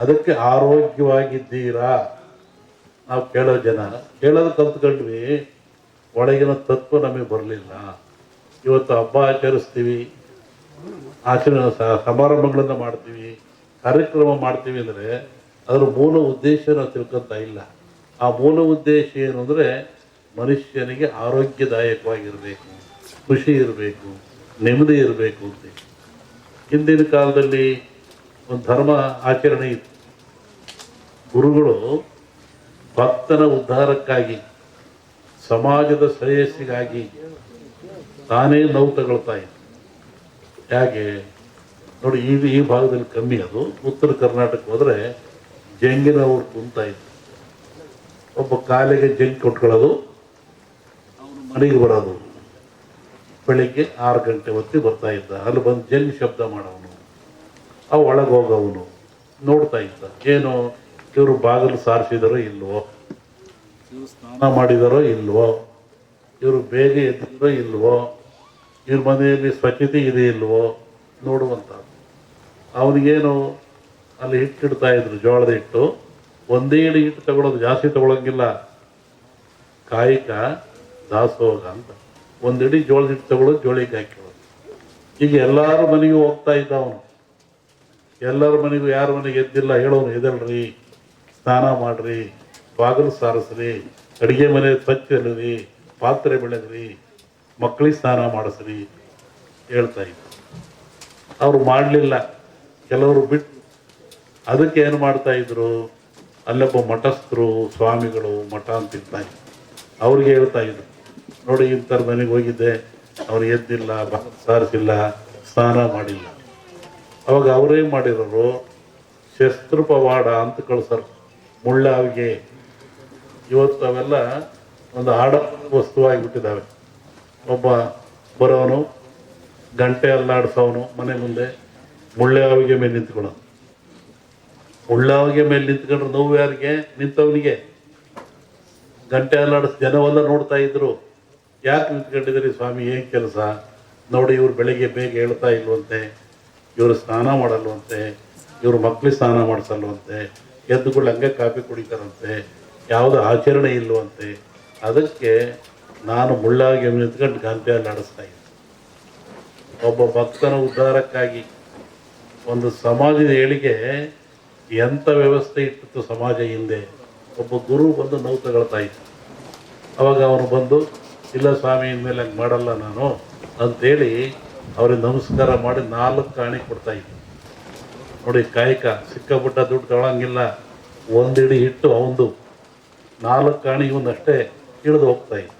ಅದಕ್ಕೆ ಆರೋಗ್ಯವಾಗಿದ್ದೀರಾ ನಾವು ಕೇಳೋ ಜನ ಕೇಳೋದು ಕಲ್ತ್ಕೊಂಡ್ವಿ, ಒಳಗಿನ ತತ್ವ ನಮಗೆ ಬರಲಿಲ್ಲ. ಇವತ್ತು ಹಬ್ಬ ಆಚರಿಸ್ತೀವಿ, ಆಚರಣೆ ಸಮಾರಂಭಗಳನ್ನು ಮಾಡ್ತೀವಿ, ಕಾರ್ಯಕ್ರಮ ಮಾಡ್ತೀವಿ ಅಂದರೆ ಅದರ ಮೂಲ ಉದ್ದೇಶ ನಾವು ತಿಳ್ಕೊತಾ ಇಲ್ಲ. ಆ ಮೂಲ ಉದ್ದೇಶ ಏನು ಅಂದರೆ ಮನುಷ್ಯನಿಗೆ ಆರೋಗ್ಯದಾಯಕವಾಗಿರಬೇಕು, ಖುಷಿ ಇರಬೇಕು, ನೆಮ್ಮದಿ ಇರಬೇಕು ಅಂತ. ಹಿಂದಿನ ಕಾಲದಲ್ಲಿ ಒಂದು ಧರ್ಮ ಆಚರಣೆ ಇತ್ತು. ಗುರುಗಳು ಭಕ್ತನ ಉದ್ಧಾರಕ್ಕಾಗಿ, ಸಮಾಜದ ಶ್ರೇಯಸ್ಸಿಗಾಗಿ ತಾನೇ ನೋವು ತಗೊಳ್ತಾ ಇತ್ತು. ಹೇಗೆ ನೋಡಿ, ಈ ಭಾಗದಲ್ಲಿ ಕಮ್ಮಿ. ಅದು ಉತ್ತರ ಕರ್ನಾಟಕ ಹೋದರೆ ಜಂಗಿನವ್ರು ಕುಂತಾ ಇತ್ತು. ಒಬ್ಬ ಕಾಲಿಗೆ ಜಂಗ್ ಕೊಟ್ಕೊಳ್ಳೋದು, ಅವನು ಮನೆಗೆ ಬರೋದು. ಬೆಳಿಗ್ಗೆ 6 ಗಂಟೆ ಹೊತ್ತಿಗೆ ಬರ್ತಾ ಇದ್ದ. ಅಲ್ಲಿ ಬಂದು ಜಂಗ್ ಶಬ್ದ ಮಾಡೋವನು, ಅವು ಒಳಗೆ ಹೋಗೋವನು ನೋಡ್ತಾ ಇದ್ದ. ಏನು ಇವರು ಬಾಗಿಲು ಸಾರಿಸಿದಾರೋ ಇಲ್ವೋ, ಇವರು ಸ್ನಾನ ಮಾಡಿದಾರೋ ಇಲ್ವೋ, ಇವರು ಬೇಗ ಎದ್ದಿರೋ ಇಲ್ವೋ, ಇವ್ರ ಮನೆಯಲ್ಲಿ ಸ್ವಚ್ಛತೆ ಇದೆ ಇಲ್ವೋ ನೋಡುವಂಥ. ಅವನಿಗೇನು ಅಲ್ಲಿ ಹಿಟ್ಟಿಡ್ತಾ ಇದ್ರು, ಜೋಳದ ಹಿಟ್ಟು. ಒಂದೇ ಇಡಿ ಹಿಟ್ಟು ತಗೊಳ್ಳೋದು, ಜಾಸ್ತಿ ತಗೊಳಂಗಿಲ್ಲ. ಕಾಯಿಕ ದಾಸೋಗ ಅಂತ ಒಂದಿಡಿ ಜೋಳದ ಹಿಟ್ಟು ತಗೊಳ್ಳೋದು, ಜೋಳಿಗೆ ಹಾಕಿಡೋದು. ಈಗ ಎಲ್ಲರ ಮನೆಗೂ ಹೋಗ್ತಾ ಇದ್ದ ಅವನು. ಎಲ್ಲರ ಮನೆಗೂ, ಯಾರ ಮನೆಗೆ ಎದ್ದಿಲ್ಲ ಹೇಳೋನು, ಎದಲ್ರಿ, ಸ್ನಾನ ಮಾಡ್ರಿ, ಬಾಗಿಲು ಸಾರಿಸ್ರಿ, ಅಡುಗೆ ಮನೆ ಸ್ವಚ್ಛ ಇರ್ರಿ, ಪಾತ್ರೆ ಬೆಳಗ್ರಿ, ಮಕ್ಕಳಿಗೆ ಸ್ನಾನ ಮಾಡಿಸ್ರಿ ಹೇಳ್ತಾ ಇದ್ದ. ಅವರು ಮಾಡಲಿಲ್ಲ, ಕೆಲವರು ಬಿಟ್ಟು. ಅದಕ್ಕೆ ಏನು ಮಾಡ್ತಾ ಇದ್ರು, ಅಲ್ಲೊಬ್ಬ ಮಠಸ್ಥರು, ಸ್ವಾಮಿಗಳು, ಮಠ ಅಂತ ಇರ್ತಾ ಇದ್ರು. ಅವ್ರಿಗೆ ಹೇಳ್ತಾ ಇದ್ರು, ನೋಡಿ ಇಂಥರ ಮನೆಗೆ ಹೋಗಿದ್ದೆ, ಅವ್ರು ಎದ್ದಿಲ್ಲ, ಸಾರಿಸಿಲ್ಲ, ಸ್ನಾನ ಮಾಡಿಲ್ಲ. ಅವಾಗ ಅವ್ರೇನು ಮಾಡಿರೋರು, ಶಸ್ತ್ರಪವಾಡ ಅಂತ ಕಳ್ಸರು, ಮುಳ್ಳಾವಿಗೆ. ಇವತ್ತು ಅವೆಲ್ಲ ಒಂದು ಆಡ ವಸ್ತುವಾಗಿಬಿಟ್ಟಿದ್ದಾವೆ. ಒಬ್ಬ ಬರೋನು ಗಂಟೆ ಅಲ್ಲಾಡಿಸೋನು ಮನೆ ಮುಂದೆ, ಮುಳ್ಳಾವಿಗೆ ಮೇಲೆ ನಿಂತ್ಕೊಳ್ಳೋನು. ಮುಳ್ಳಾವಿಗೆ ಮೇಲೆ ನಿಂತ್ಕೊಂಡ್ರೆ ನೋವು ಯಾರಿಗೆ? ನಿಂತವನಿಗೆ. ಗಂಟೆ ಅಲ್ಲಾಡಿಸ್ ಜನವೆಲ್ಲ ನೋಡ್ತಾ ಇದ್ರು. ಯಾಕೆ ನಿಂತ್ಕೊಂಡಿದ್ದೀರಿ ಸ್ವಾಮಿ, ಏನು ಕೆಲಸ? ನೋಡಿ, ಇವ್ರು ಬೆಳಿಗ್ಗೆ ಬೇಗ ಹೇಳ್ತಾ ಇಲ್ವಂತೆ, ಇವರು ಸ್ನಾನ ಮಾಡಲ್ವಂತೆ, ಇವರು ಮಕ್ಕಳಿಗೆ ಸ್ನಾನ ಮಾಡಿಸಲ್ವಂತೆ, ಎದ್ದುಗಳು ಹಂಗೆ ಕಾಫಿ ಕುಡಿತಾರಂತೆ, ಯಾವುದೋ ಆಚರಣೆ ಇಲ್ವಂತೆ. ಅದಕ್ಕೆ ನಾನು ಮುಳ್ಳಾಗಿ ನಿಂತ್ಕೊಂಡು ಗಂಟೆಯಲ್ಲಿ ಆಡಿಸ್ತಾ ಇದ್ದೆ. ಒಬ್ಬ ಭಕ್ತನ ಉದ್ಧಾರಕ್ಕಾಗಿ ಒಂದು ಸಮಾಜದ ಏಳಿಗೆ ಎಂಥ ವ್ಯವಸ್ಥೆ ಇಟ್ಟಿತ್ತು ಸಮಾಜ ಹಿಂದೆ. ಒಬ್ಬ ಗುರು ಬಂದು ನೋವು ತಗೊಳ್ತಾ ಇತ್ತು. ಅವಾಗ ಅವನು ಬಂದು, ಇಲ್ಲ ಸ್ವಾಮಿ, ಇನ್ಮೇಲೆ ಹಂಗೆ ಮಾಡಲ್ಲ ನಾನು ಅಂಥೇಳಿ ಅವ್ರಿಗೆ ನಮಸ್ಕಾರ ಮಾಡಿ 4 ಕಾಣಿ ಕೊಡ್ತಾ ಇದ್ದ. ನೋಡಿ, ಕಾಯಕ ಸಿಕ್ಕಾಪಟ್ಟ ದುಡ್ಡು ತಗೊಳಂಗಿಲ್ಲ. ಒಂದಿಡಿ ಹಿಟ್ಟು ಅವಂದು, 4 ಕಾಣಿ ಇವನ್ನಷ್ಟೇ ಹಿಡಿದು ಹೋಗ್ತಾ ಇತ್ತು.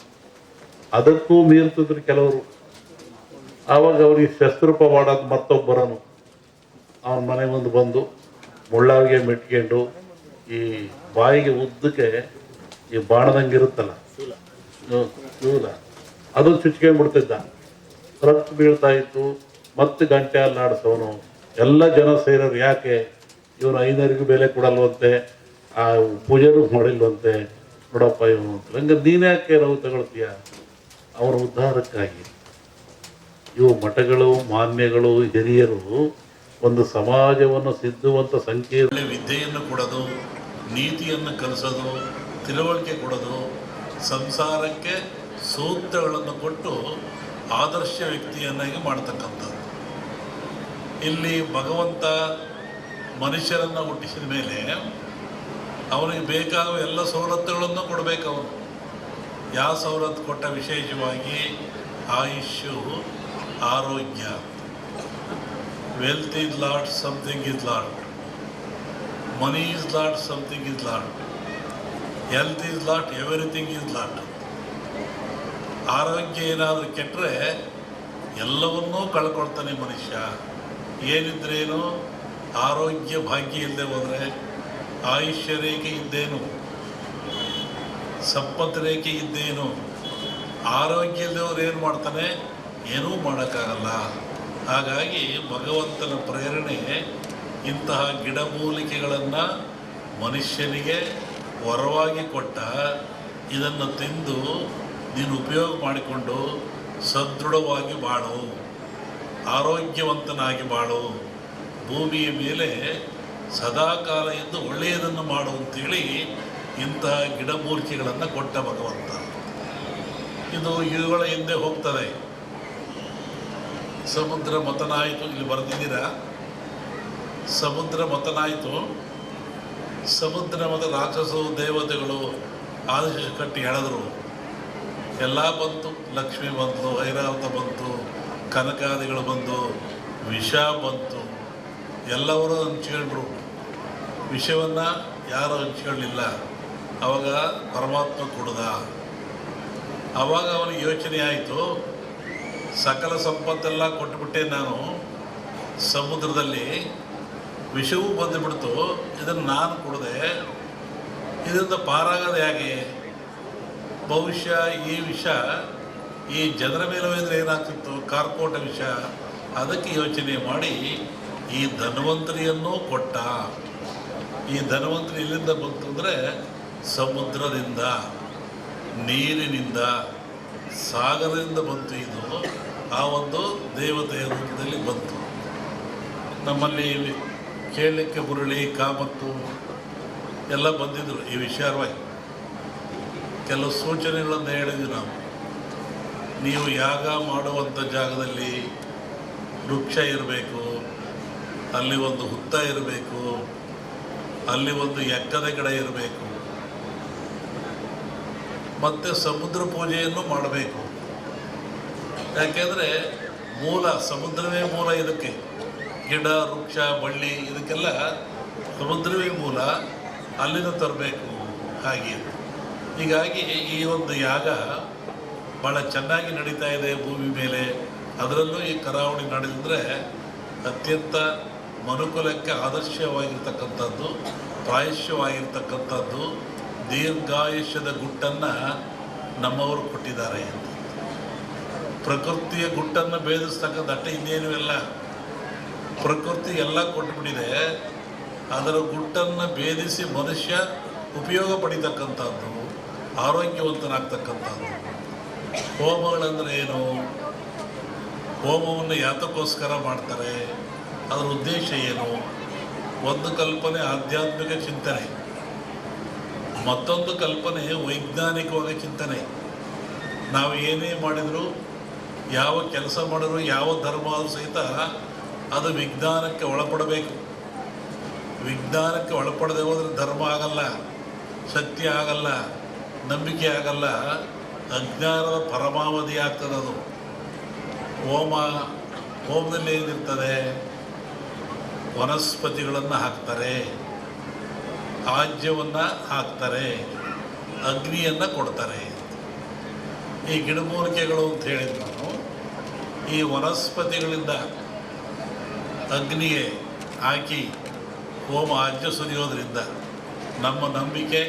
ಅದಕ್ಕೂ ಮೀರ್ತಿದ್ರು ಕೆಲವರು. ಆವಾಗ ಅವ್ರಿಗೆ ಶಸ್ತ್ರಪವಾಡೋದು ಮತ್ತೊಬ್ಬರನು ಅವನ ಮನೆ ಮುಂದೆ ಬಂದು ಮುಳ್ಳಾವಿಗೆ ಮೆಟ್ಕೊಂಡು ಈ ಬಾಯಿಗೆ ಉದ್ದಕ್ಕೆ ಈ ಬಾಣದಂಗೆ ಇರುತ್ತಲ್ಲ ಶೂಲ, ಅದು ಚುಚ್ಕೊಂಡ್ಬಿಡ್ತಿದ್ದ. ರಕ್ತ ಬೀಳ್ತಾ ಇತ್ತು. ಮತ್ತೆ ಗಂಟೆ ಅಲ್ಲಾಡಿಸೋನು. ಎಲ್ಲ ಜನ ಸೇರೋರು, ಯಾಕೆ ಇವನು 5ನರಿಗೂ ಬೆಲೆ ಕೊಡಲ್ವಂತೆ, ಆ ಪೂಜೆನೂ ಮಾಡಿಲ್ವಂತೆ, ನೋಡಪ್ಪ ಇವನು ಅಂತ. ಹಂಗೆ ನೀನು ಯಾಕೆ ನಾವು ತಗೊಳ್ತೀಯ? ಅವರ ಉದ್ಧಾರಕ್ಕಾಗಿ. ಇವು ಮಠಗಳು, ಮಾನ್ಯಗಳು, ಹಿರಿಯರು ಒಂದು ಸಮಾಜವನ್ನು ಸಿದ್ಧುವಂಥ ಸಂಕೀರ್ಣ ವಿದ್ಯೆಯನ್ನು ಕೊಡೋದು, ನೀತಿಯನ್ನು ಕಲಿಸೋದು, ತಿಳುವಳಿಕೆ ಕೊಡೋದು, ಸಂಸಾರಕ್ಕೆ ಸೂತ್ರಗಳನ್ನು ಕೊಟ್ಟು ಆದರ್ಶ ವ್ಯಕ್ತಿಯನ್ನಾಗಿ ಮಾಡ್ತಕ್ಕಂಥದ್ದು. ಇಲ್ಲಿ ಭಗವಂತ ಮನುಷ್ಯರನ್ನು ಹುಟ್ಟಿಸಿದ ಮೇಲೆ ಅವನಿಗೆ ಬೇಕಾಗುವ ಎಲ್ಲ ಸವಲತ್ತುಗಳನ್ನು ಕೊಡಬೇಕು. ಅವನು ಯಾವ ಸವಲತ್ತು ಕೊಟ್ಟ? ವಿಶೇಷವಾಗಿ ಆಯುಷ್ಯು, ಆರೋಗ್ಯ. Wealth is lot, something is lot. Money is lot, something is lot. Health is lot, everything is lot. ಆರೋಗ್ಯ ಏನಾದರೂ ಕೆಟ್ಟರೆ ಎಲ್ಲವನ್ನೂ ಕಳ್ಕೊಳ್ತಾನೆ ಮನುಷ್ಯ. ಏನಿದ್ರೇನು, ಆರೋಗ್ಯ ಭಾಗ್ಯ ಇಲ್ಲದೆ ಹೋದರೆ, ಆಯುಷ್ಯ ರೇಖೆ ಇದ್ದೇನು, ಸಂಪತ್ತು ರೇಖೆ ಇದ್ದೇನು, ಆರೋಗ್ಯ ಇಲ್ಲದವ್ರು ಏನು ಮಾಡ್ತಾನೆ? ಏನೂ ಮಾಡೋಕ್ಕಾಗಲ್ಲ. ಹಾಗಾಗಿ ಭಗವಂತನ ಪ್ರೇರಣೆ ಇಂತಹ ಗಿಡಮೂಲಿಕೆಗಳನ್ನು ಮನುಷ್ಯನಿಗೆ ವರವಾಗಿ ಕೊಟ್ಟ. ಇದನ್ನು ತಿಂದು ನೀನು ಉಪಯೋಗ ಮಾಡಿಕೊಂಡು ಸದೃಢವಾಗಿ ಬಾಳು, ಆರೋಗ್ಯವಂತನಾಗಿ ಬಾಳು. ಭೂಮಿಯ ಮೇಲೆ ಸದಾಕಾಲ ಎಂದು ಒಳ್ಳೆಯದನ್ನು ಮಾಡು ಅಂತೇಳಿ ಇಂತಹ ಗಿಡಮೂಲಿಕೆಗಳನ್ನು ಕೊಟ್ಟ ಭಗವಂತ. ಇದು ಇವುಗಳ ಹಿಂದೆ ಹೋಗ್ತದೆ. ಸಮುದ್ರ ಮತನಾಯಿತು, ಇಲ್ಲಿ ಬರೆದಿದ್ದೀರಾ, ಸಮುದ್ರ ಮತನಾಯಿತು. ಸಮುದ್ರ ಮತ ರಾಕ್ಷಸರು ದೇವತೆಗಳು ಆದೇಶ ಕಟ್ಟಿ ಎಳೆದರು. ಎಲ್ಲ ಬಂತು, ಲಕ್ಷ್ಮಿ ಬಂತು, ಐರಾವತ ಬಂತು, ಕನಕಾದಿಗಳು ಬಂದು, ವಿಷ ಬಂತು. ಎಲ್ಲವರು ಹಂಚ್ಕೊಂಡ್ರು. ವಿಷವನ್ನು ಯಾರು ಹಂಚ್ಕೊಳ್ಳಿಲ್ಲ. ಆವಾಗ ಪರಮಾತ್ಮ ಕುಡ್ದ. ಆವಾಗ ಅವನಿಗೆ ಯೋಚನೆ ಆಯಿತು, ಸಕಲ ಸಂಪತ್ತೆಲ್ಲ ಕೊಟ್ಟುಬಿಟ್ಟೆ ನಾನು, ಸಮುದ್ರದಲ್ಲಿ ವಿಷವೂ ಬಂದುಬಿಡ್ತು, ಇದನ್ನು ನಾನು ಕುಡಿದೆ, ಇದರಿಂದ ಪಾರಾಗದೆ ಹೇಗೆ? ಬಹುಶಃ ಈ ವಿಷ ಈ ಜನರ ಮೇಲೆ ಹೋದರೆ ಏನಾಗ್ತಿತ್ತು, ಕಾರ್ಕೋಟ ವಿಷ. ಅದಕ್ಕೆ ಯೋಚನೆ ಮಾಡಿ ಈ ಧನ್ವಂತರಿಯನ್ನೂ ಕೊಟ್ಟ. ಈ ಧನ್ವಂತರಿ ಎಲ್ಲಿಂದ ಬಂತು ಅಂದರೆ ಸಮುದ್ರದಿಂದ, ನೀರಿನಿಂದ, ಸಾಗರದಿಂದ ಬಂತು. ಇದು ಆ ಒಂದು ದೇವತೆಯ ರೂಪದಲ್ಲಿ ಬಂತು. ನಮ್ಮಲ್ಲಿ ಕೇಳಲಿಕ್ಕೆ ಬುರುಳಿ, ಕಾಮತ್ತು ಎಲ್ಲ ಬಂದಿದ್ದರು ಈ ವಿಚಾರವಾಗಿ. ಕೆಲವು ಸೂಚನೆಗಳನ್ನು ಹೇಳಿದ್ವಿ ನಾವು. ನೀವು ಯಾಗ ಮಾಡುವಂಥ ಜಾಗದಲ್ಲಿ ವೃಕ್ಷ ಇರಬೇಕು, ಅಲ್ಲಿ ಒಂದು ಹುತ್ತ ಇರಬೇಕು, ಅಲ್ಲಿ ಒಂದು ಎಕ್ಕದ ಗಿಡ ಇರಬೇಕು, ಮತ್ತು ಸಮುದ್ರ ಪೂಜೆಯನ್ನು ಮಾಡಬೇಕು. ಯಾಕೆಂದರೆ ಮೂಲ ಸಮುದ್ರವೇ ಮೂಲ. ಇದಕ್ಕೆ ಗಿಡ, ವೃಕ್ಷ, ಬಳ್ಳಿ ಇದಕ್ಕೆಲ್ಲ ಸಮುದ್ರವೇ ಮೂಲ. ಅಲ್ಲಿಂದ ತರಬೇಕು. ಹಾಗೆ ಹೀಗಾಗಿ ಈ ಒಂದು ಯಾಗ ಭಾಳ ಚೆನ್ನಾಗಿ ನಡೀತಾ ಇದೆ ಭೂಮಿ ಮೇಲೆ. ಅದರಲ್ಲೂ ಈ ಕರಾವಳಿ ನಡೆದಿದ್ರೆ ಅತ್ಯಂತ ಮನುಕುಲಕ್ಕೆ ಆದರ್ಶವಾಗಿರ್ತಕ್ಕಂಥದ್ದು, ಪ್ರಾಯಶ್ಯವಾಗಿರ್ತಕ್ಕಂಥದ್ದು, ದೀರ್ಘಾಯುಷ್ಯದ ಗುಟ್ಟನ್ನು ನಮ್ಮವರು ಕೊಟ್ಟಿದ್ದಾರೆ. ಪ್ರಕೃತಿಯ ಗುಟ್ಟನ್ನು ಭೇದಿಸ್ತಕ್ಕಂಥ ಅಟ್ಟೆ ಇನ್ನೇನು ಇಲ್ಲ. ಪ್ರಕೃತಿ ಎಲ್ಲ ಕೊಟ್ಟುಬಿಟ್ಟಿದೆ. ಅದರ ಗುಟ್ಟನ್ನು ಭೇದಿಸಿ ಮನುಷ್ಯ ಉಪಯೋಗ ಪಡಿತಕ್ಕಂಥದ್ದು, ಆರೋಗ್ಯವಂತನಾಗ್ತಕ್ಕಂಥದ್ದು. ಹೋಮಗಳಂದರೆ ಏನು? ಹೋಮವನ್ನು ಯಾತಕ್ಕೋಸ್ಕರ ಮಾಡ್ತಾರೆ? ಅದರ ಉದ್ದೇಶ ಏನು? ಒಂದು ಕಲ್ಪನೆ ಆಧ್ಯಾತ್ಮಿಕ ಚಿಂತನೆ, ಮತ್ತೊಂದು ಕಲ್ಪನೆ ವೈಜ್ಞಾನಿಕವಾಗಿ ಚಿಂತನೆ. ನಾವು ಏನೇ ಮಾಡಿದರೂ, ಯಾವ ಕೆಲಸ ಮಾಡಿದ್ರು, ಯಾವ ಧರ್ಮ ಆದರೂ ಸಹಿತ ಅದು ವಿಜ್ಞಾನಕ್ಕೆ ಒಳಪಡಬೇಕು. ವಿಜ್ಞಾನಕ್ಕೆ ಒಳಪಡದೆ ಹೋದರೆ ಧರ್ಮ ಆಗಲ್ಲ, ಸತ್ಯ ಆಗಲ್ಲ, ನಂಬಿಕೆ ಆಗಲ್ಲ, ಅಜ್ಞಾನದ ಪರಮಾವಧಿ ಆಗ್ತದೆ ಅದು. ಹೋಮದಲ್ಲಿ ಏನಿರ್ತದೆ? ವನಸ್ಪತಿಗಳನ್ನು ಹಾಕ್ತಾರೆ, ಆಜ್ಯವನ್ನು ಹಾಕ್ತಾರೆ, ಅಗ್ನಿಯನ್ನು ಕೊಡ್ತಾರೆ. ಈ ಗಿಡಮೂಲಿಕೆಗಳು ಅಂತ ಹೇಳಿದ್ರು ನಾನು. ಈ ವನಸ್ಪತಿಗಳಿಂದ ಅಗ್ನಿಗೆ ಹಾಕಿ ಹೋಮ ಆಜ್ಯ ಸುರಿಯೋದ್ರಿಂದ ನಮ್ಮ ನಂಬಿಕೆ